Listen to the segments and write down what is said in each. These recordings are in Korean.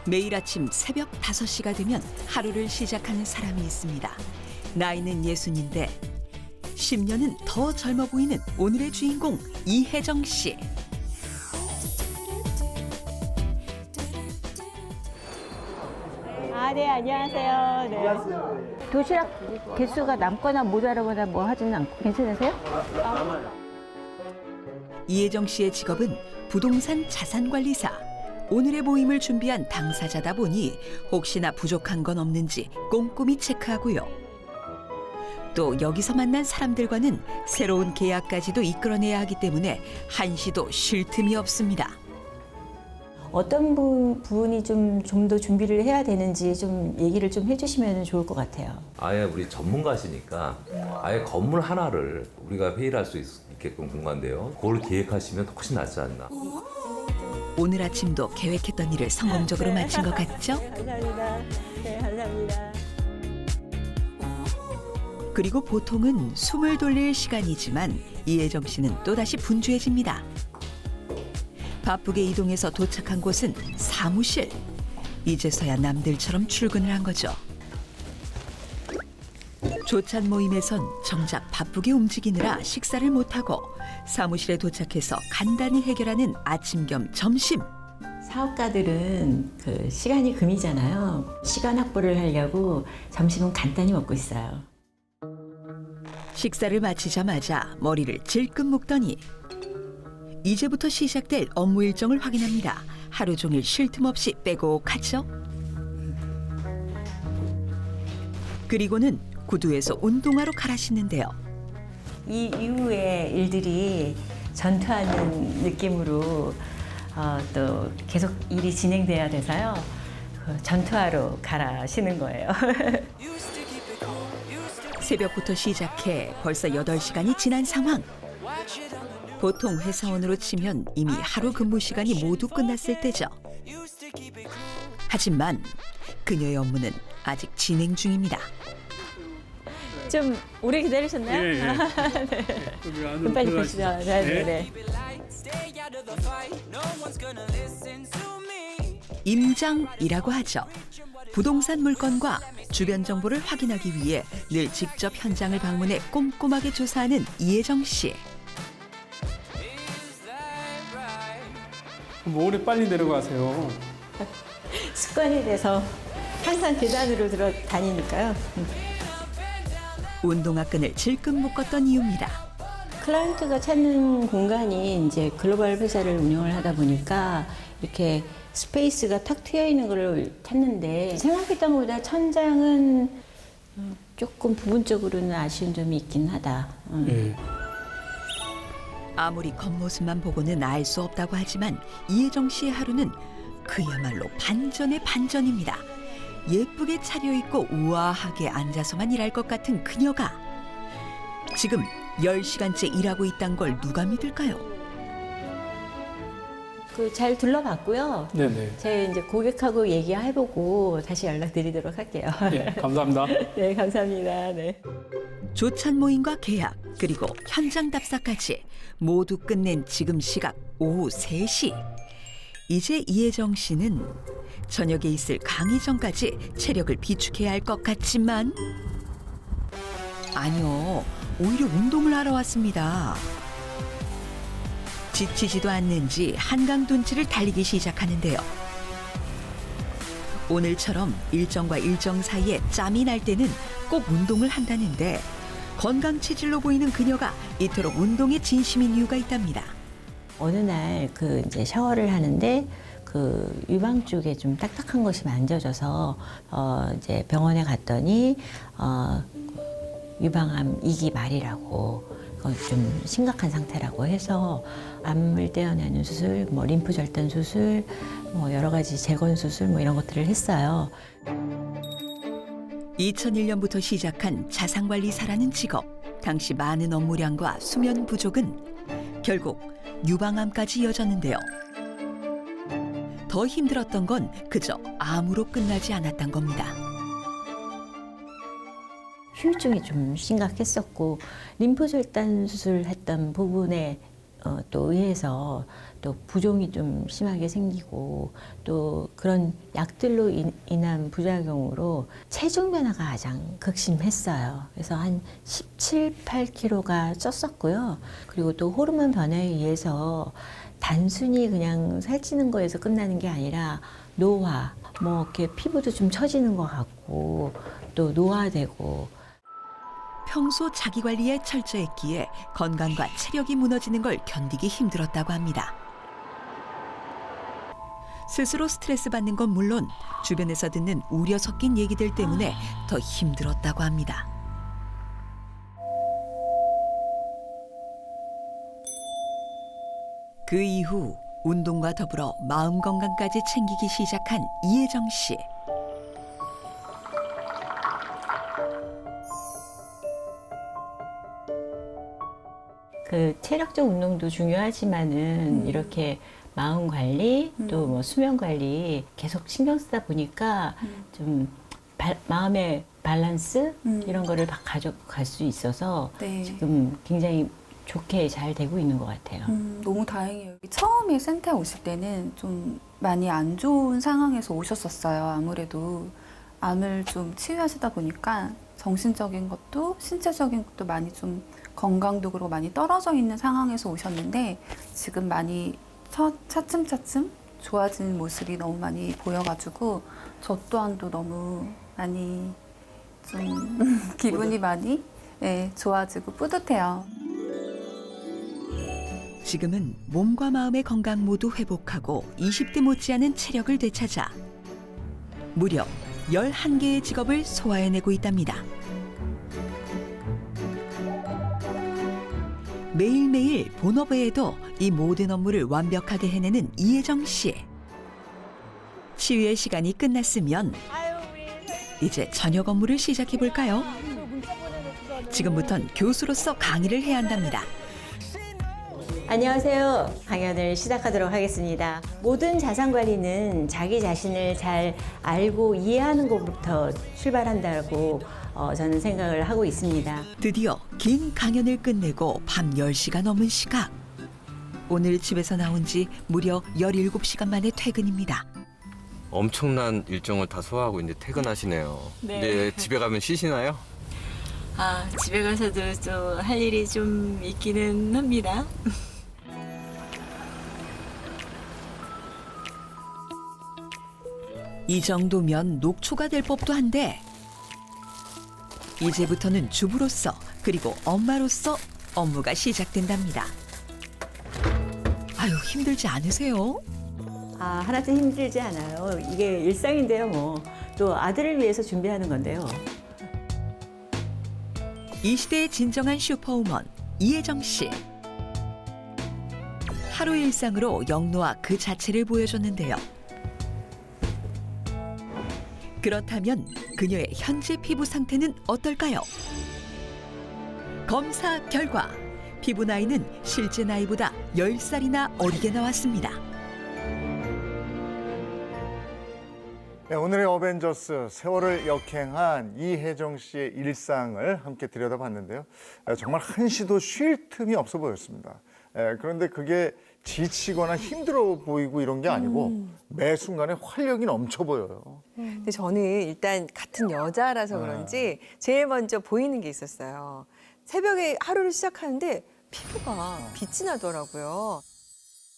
매일 아침 새벽 5시가 되면 하루를 시작하는 사람이 있습니다. 나이는 60인데 10년은 더 젊어 보이는 오늘의 주인공 이혜정 씨. 네, 안녕하세요. 네. 도시락 개수가 남거나 모자라거나 뭐 하지는 않고 괜찮으세요? 이혜정 씨의 직업은 부동산 자산관리사. 오늘의 모임을 준비한 당사자다 보니 혹시나 부족한 건 없는지 꼼꼼히 체크하고요. 또 여기서 만난 사람들과는 새로운 계약까지도 이끌어내야 하기 때문에 한시도 쉴 틈이 없습니다. 어떤 부분이 좀 더 준비를 해야 되는지 좀 얘기를 좀 해주시면 좋을 것 같아요. 아예 우리 전문가시니까 아예 건물 하나를 우리가 회의를 할 수 있게끔 공간인데요. 그걸 기획하시면 훨씬 낫지 않나. 오늘 아침도 계획했던 일을 성공적으로 마친 것 같죠? 감사합니다. 네, 감사합니다. 그리고 보통은 숨을 돌릴 시간이지만 이혜정 씨는 또다시 분주해집니다. 바쁘게 이동해서 도착한 곳은 사무실. 이제서야 남들처럼 출근을 한 거죠. 조찬 모임에선 정작 바쁘게 움직이느라 식사를 못하고 사무실에 도착해서 간단히 해결하는 아침 겸 점심. 사업가들은 그 시간이 금이잖아요. 시간 확보를 하려고 점심은 간단히 먹고 있어요. 식사를 마치자마자 머리를 질끈 묶더니 이제부터 시작될 업무 일정을 확인합니다. 하루 종일 쉴 틈 없이 빼곡하죠. 그리고는 구두에서 운동화로 갈아 신는데요. 이 이후의 일들이 전투하는 느낌으로 또 계속 일이 진행돼야 돼서요. 그 전투하러 갈아 신는 거예요. 새벽부터 시작해 벌써 8시간이 지난 상황. 보통 회사원으로 치면 이미 하루 근무 시간이 모두 끝났을 때죠. 하지만 그녀의 업무는 아직 진행 중입니다. 좀 오래 기다리셨나요? 예, 예. 네. 그럼 빨리 보시죠. 네. 임장이라고 하죠. 부동산 물건과 주변 정보를 확인하기 위해 늘 직접 현장을 방문해 꼼꼼하게 조사하는 이혜정 씨. 뭐 오래 빨리 내려가세요. 습관이 돼서 항상 계단으로 들어 다니니까요. 운동화 끈을 질끈 묶었던 이유입니다. 클라이언트가 찾는 공간이 이제 글로벌 회사를 운영을 하다 보니까 이렇게 스페이스가 탁 트여 있는 걸 찾는데 생각했던 것보다 천장은 조금 부분적으로는 아쉬운 점이 있긴 하다. 예. 아무리 겉모습만 보고는 알 수 없다고 하지만 이혜정 씨의 하루는 그야말로 반전의 반전입니다. 예쁘게 차려입고 우아하게 앉아서만 일할 것 같은 그녀가 지금 10시간째 일하고 있다는 걸 누가 믿을까요? 그 잘 둘러봤고요. 네네. 제가 이제 고객하고 얘기해보고 다시 연락드리도록 할게요. 예, 감사합니다. 네, 감사합니다. 네. 조찬 모임과 계약 그리고 현장 답사까지 모두 끝낸 지금 시각 오후 3시. 이제 이혜정 씨는 저녁에 있을 강의 전까지 체력을 비축해야 할 것 같지만 아니요, 오히려 운동을 하러 왔습니다. 지치지도 않는지 한강 둔치를 달리기 시작하는데요. 오늘처럼 일정과 일정 사이에 짬이 날 때는 꼭 운동을 한다는데 건강 체질로 보이는 그녀가 이토록 운동에 진심인 이유가 있답니다. 어느 날 그 이제 샤워를 하는데 그 유방 쪽에 좀 딱딱한 것이 만져져서 이제 병원에 갔더니 유방암 2기 말이라고 좀 심각한 상태라고 해서 암을 떼어내는 수술, 뭐 림프 절단 수술, 뭐 여러 가지 재건 수술 뭐 이런 것들을 했어요. 2001년부터 시작한 자산관리사라는 직업. 당시 많은 업무량과 수면 부족은 결국 유방암까지 이어졌는데요. 더 힘들었던 건 그저 암으로 끝나지 않았던 겁니다. 후유증이 좀 심각했었고 림프 절단 수술했던 부분에 또 의해서 또 부종이 좀 심하게 생기고 또 그런 약들로 인한 부작용으로 체중 변화가 가장 극심했어요. 그래서 한 17, 8kg가 쪘었고요. 그리고 또 호르몬 변화에 의해서 단순히 그냥 살찌는 거에서 끝나는 게 아니라 노화, 뭐 이렇게 피부도 좀 처지는 것 같고 또 노화되고. 평소 자기 관리에 철저했기에 건강과 체력이 무너지는 걸 견디기 힘들었다고 합니다. 스스로 스트레스 받는 건 물론 주변에서 듣는 우려 섞인 얘기들 때문에 더 힘들었다고 합니다. 그 이후 운동과 더불어 마음 건강까지 챙기기 시작한 이혜정 씨. 그 체력적 운동도 중요하지만은 이렇게 마음 관리 또 뭐 수면 관리 계속 신경 쓰다 보니까 좀 마음의 밸런스 이런 거를 가져갈 수 있어서 네. 지금 굉장히 좋게 잘 되고 있는 것 같아요. 너무 다행이에요. 처음에 센터에 오실 때는 좀 많이 안 좋은 상황에서 오셨었어요. 아무래도 암을 좀 치유하시다 보니까 정신적인 것도 신체적인 것도 많이 좀 건강도 그렇고 많이 떨어져 있는 상황에서 오셨는데 지금 많이 차츰차츰 좋아지는 모습이 너무 많이 보여가지고 저 또한도 너무 많이 좀 기분이 많이 좋아지고 뿌듯해요. 지금은 몸과 마음의 건강 모두 회복하고 20대 못지않은 체력을 되찾아 무려 11개의 직업을 소화해내고 있답니다. 매일매일 본업 외에도 이 모든 업무를 완벽하게 해내는 이혜정 씨. 치유의 시간이 끝났으면 이제 저녁 업무를 시작해볼까요? 지금부턴 교수로서 강의를 해야 한답니다. 안녕하세요. 강연을 시작하도록 하겠습니다. 모든 자산관리는 자기 자신을 잘 알고 이해하는 것부터 출발한다고 저는 생각을 하고 있습니다. 드디어 긴 강연을 끝내고 밤 10시가 넘은 시각. 오늘 집에서 나온 지 무려 17시간 만에 퇴근입니다. 엄청난 일정을 다 소화하고 이제 퇴근하시네요. 네. 집에 가면 쉬시나요? 집에 가서도 좀 할 일이 좀 있기는 합니다. 이 정도면 녹초가 될 법도 한데 이제부터는 주부로서 그리고 엄마로서 업무가 시작된답니다. 아유, 힘들지 않으세요? 하나도 힘들지 않아요. 이게 일상인데요, 뭐. 또 아들을 위해서 준비하는 건데요. 이 시대의 진정한 슈퍼우먼 이혜정 씨. 하루 일상으로 영노와 그 자체를 보여줬는데요. 그렇다면 그녀의 현재 피부 상태는 어떨까요? 검사 결과 피부 나이는 실제 나이보다 10살이나 어리게 나왔습니다. 네, 오늘의 어벤져스 세월을 역행한 이혜정 씨의 일상을 함께 들여다봤는데요. 정말 한시도 쉴 틈이 없어 보였습니다. 그런데 그게 지치거나 힘들어 보이고 이런 게 아니고 매 순간에 활력이 넘쳐 보여요. 근데 저는 일단 같은 여자라서 그런지 제일 먼저 보이는 게 있었어요. 새벽에 하루를 시작하는데 피부가 빛이 나더라고요.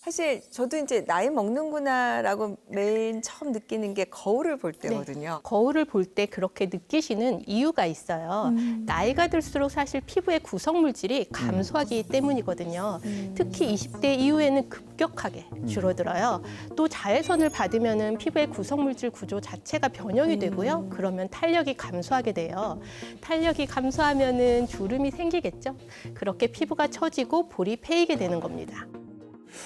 사실 저도 이제 나이 먹는구나라고 맨 처음 느끼는 게 거울을 볼 때거든요. 거울을 볼 때 그렇게 느끼시는 이유가 있어요. 나이가 들수록 사실 피부의 구성 물질이 감소하기 때문이거든요. 특히 20대 이후에는 급격하게 줄어들어요. 또 자외선을 받으면은 피부의 구성 물질 구조 자체가 변형이 되고요. 그러면 탄력이 감소하게 돼요. 탄력이 감소하면은 주름이 생기겠죠. 그렇게 피부가 처지고 볼이 패이게 되는 겁니다.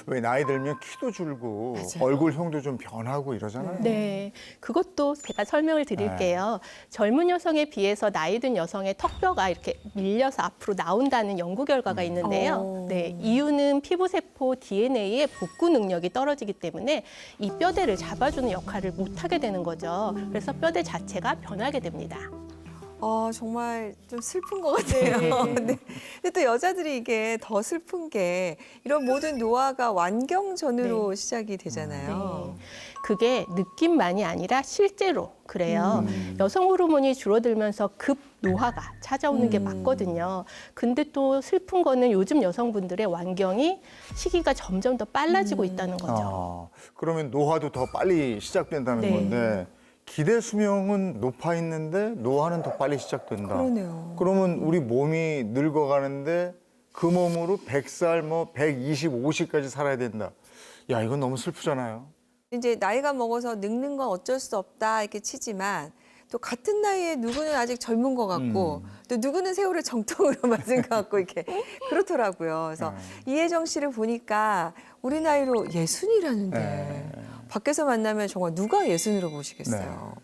왜 나이 들면 키도 줄고 얼굴형도 좀 변하고 이러잖아요. 네, 그것도 제가 설명을 드릴게요. 젊은 여성에 비해서 나이 든 여성의 턱뼈가 이렇게 밀려서 앞으로 나온다는 연구 결과가 있는데요. 네, 이유는 피부세포 DNA의 복구 능력이 떨어지기 때문에 이 뼈대를 잡아주는 역할을 못하게 되는 거죠. 그래서 뼈대 자체가 변하게 됩니다. 정말 좀 슬픈 것 같아요. 네. 근데 또 여자들이 이게 더 슬픈 게 이런 모든 노화가 완경전으로 시작이 되잖아요. 그게 느낌만이 아니라 실제로 그래요. 여성 호르몬이 줄어들면서 급 노화가 찾아오는 게 맞거든요. 근데 또 슬픈 거는 요즘 여성분들의 완경이 시기가 점점 더 빨라지고 있다는 거죠. 그러면 노화도 더 빨리 시작된다는 네. 건데 기대 수명은 높아 있는데 노화는 더 빨리 시작된다. 그러네요. 그러면 우리 몸이 늙어가는데 그 몸으로 100살, 뭐 120, 50까지 살아야 된다. 야, 이건 너무 슬프잖아요. 이제 나이가 먹어서 늙는 건 어쩔 수 없다 이렇게 치지만 또 같은 나이에 누구는 아직 젊은 것 같고 또 누구는 세월을 정통으로 맞은 것 같고 이렇게 그렇더라고요. 그래서 이혜정 씨를 보니까 우리 나이로 60이라는데 밖에서 만나면 정말 누가 60으로 보시겠어요.